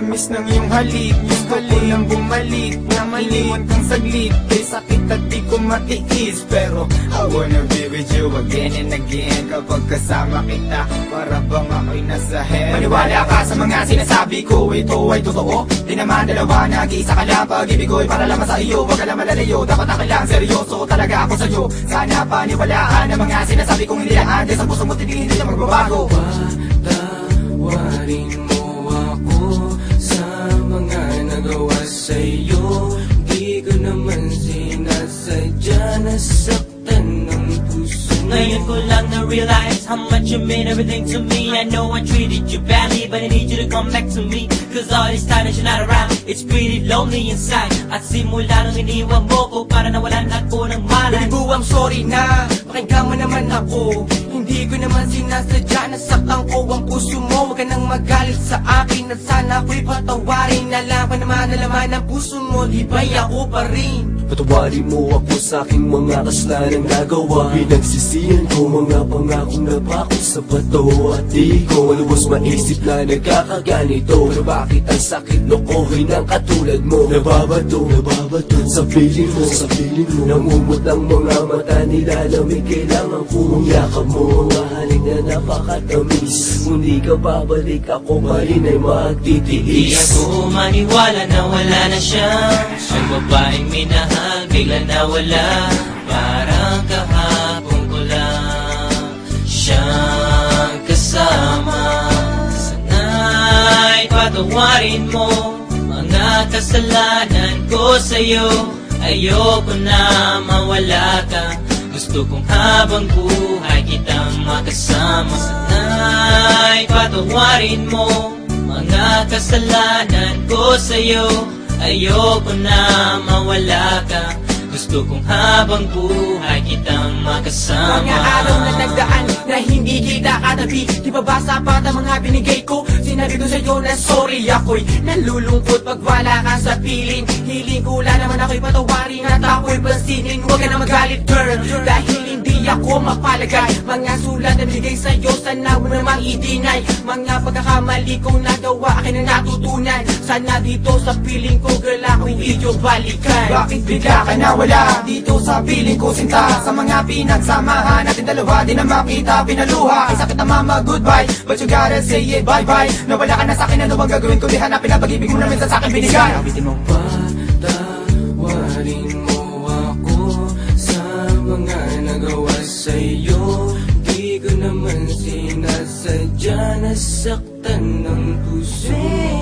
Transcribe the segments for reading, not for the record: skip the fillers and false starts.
Tamis ng iyong halik, gusto ko lang bumalik na maliwan kang saglit. Kay sakit at di ko matiis, pero I wanna be with you again and again. Kapag kasama kita, para bang ako'y nasa heaven. Maniwala ka sa mga sinasabi ko, ito ay totoo. Di naman dalawa, nag-iisa ka lang. Pag-ibig ko'y para lamang sa iyo, wag ka lang malalayo. Dapat ako lang, seryoso talaga ako sa'yo. Sana paniwalaan ang mga sinasabi kong hindi lahat. Sa puso mo tinig, hindi na magbabago. Patawarin mo ako sa mga nagawa sa'yo. Di ko naman sinasadya, nasaktan ng puso. Ngayon ko lang na-realize how much you mean everything to me. I know I treated you badly, but I need you to come back to me. Cause all this time that you're not around, it's pretty lonely inside. At simula nung iniwan mo ko, para nawalan ako ng malay. Baby boo, I'm sorry na, pakinggan mo naman ako. Hindi ko naman sinasadya, nasaktan ko ang puso mo. Huwag ka nang magalit sa akin, at sana ako'y patawarin. Alam ko naman na laman ng puso mo, di ba'y ako pa rin? Patawarin mo ako sa aking mga kasalanan nagawa. Pinagsisihan ko mga pangakong napako sa bato. At di ko malubos maisip na nagkakaganito. Pero bakit ang sakit lokohin ng katulad mo? Nababato sa piling mo, namumot ang mga mata, nilalamig. Kailangan kong yakap mo, mahalin na napakatamis. Kung di ka babalik, ako pa rin ay magtitiis. Di ako maniwala na wala na siya. Ang babaeng minahal, bigla nawala. Parang kahapon ko lang siyang kasama. Sana'y patawarin mo mga kasalanan ko sa'yo. Ayoko na mawala ka, gusto kong habang buhay kitang makasama. Sana'y patawarin mo mga kasalanan ko sa'yo. Ayoko na mawala ka, gusto kong habang buhay kitang makasama. Mga araw na nagdaan na hindi kita katabi, di ba ba sapat ang mga binigay ko? Sinabi ko sa'yo na sorry, ako'y nalulungkot pag wala ka sa piling. Hiling ko lang naman ako'y patawarin at ako'y pansinin. Huwag ka na magalit girl, dahil hindi ako mapalagay. Mga sulat na binigay sa'yo, sana mo namang i-deny. Mga pagkakamali kong nagawa, akin na natutunan. Sana dito sa piling ko girl, ako'y iyong balikan. Bakit bigla ka nawala dito sa piling ko sinta? Sa mga pinagsamahan natin dalawa, di na makita pinaluha. Ay sakit na mama, goodbye, but you gotta say it bye-bye. Nawala ka na sa'kin, ano bang gagawin ko? Di hanapin ang pag-ibig mo na minsan sa'kin binigay. Abitin mo. Patawarin mo ako sa mga nagawa sa'yo. Di ko naman sinasadya, nasaktan ng puso.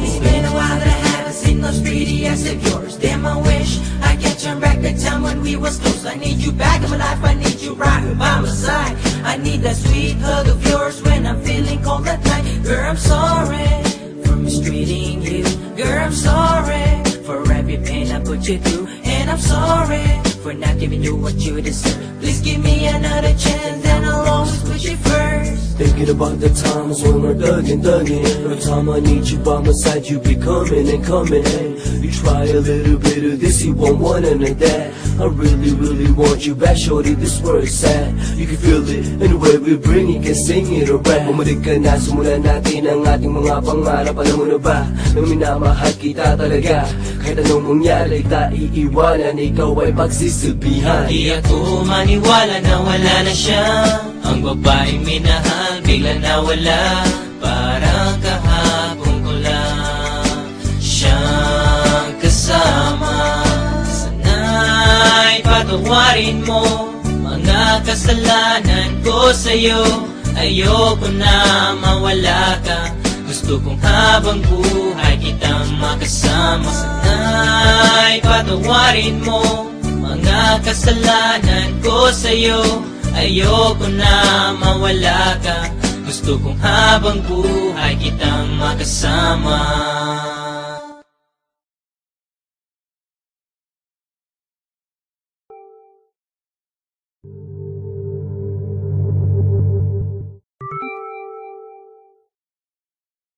It's been a while that I haven't seen those pretty eyes of yours. Damn, I wish I could turn back the time when we was close. I need you back in my life, I need you right by my side. I need that sweet hug of yours when I'm feeling cold at night. Girl, I'm sorry for mistreating you. Girl, I'm sorry for every pain I put you through. And I'm sorry for not giving you what you deserve. Please give me another chance and I'll always put you first. Thinking about the times when we're thugging. Every time I need you by my side, you be coming and coming. Hey, you try a little bit of this, you won't want none of that. I really, really want you back, shorty, this where it's at. You can feel it, and the way we bring it, can sing it or rap. Bumalik ka na, simulan natin ang ating mga pangarap. Alam mo na ba, na minamahal kita talaga. Kahit anong mangyari, ta iiwanan, ikaw ay pagsisilbihan. Di ako maniwala na wala na siya. Ang babaeng minahal, bigla nawala. Parang kahapon ko lang siyang kasama. Sana'y patawarin mo mga kasalanan ko sa'yo. Ayoko na mawala ka, gusto kong habang buhay kitang makasama. Sana'y patawarin mo mga kasalanan ko sa'yo. Ayoko na mawala ka, gusto kong habang buhay kitang makasama.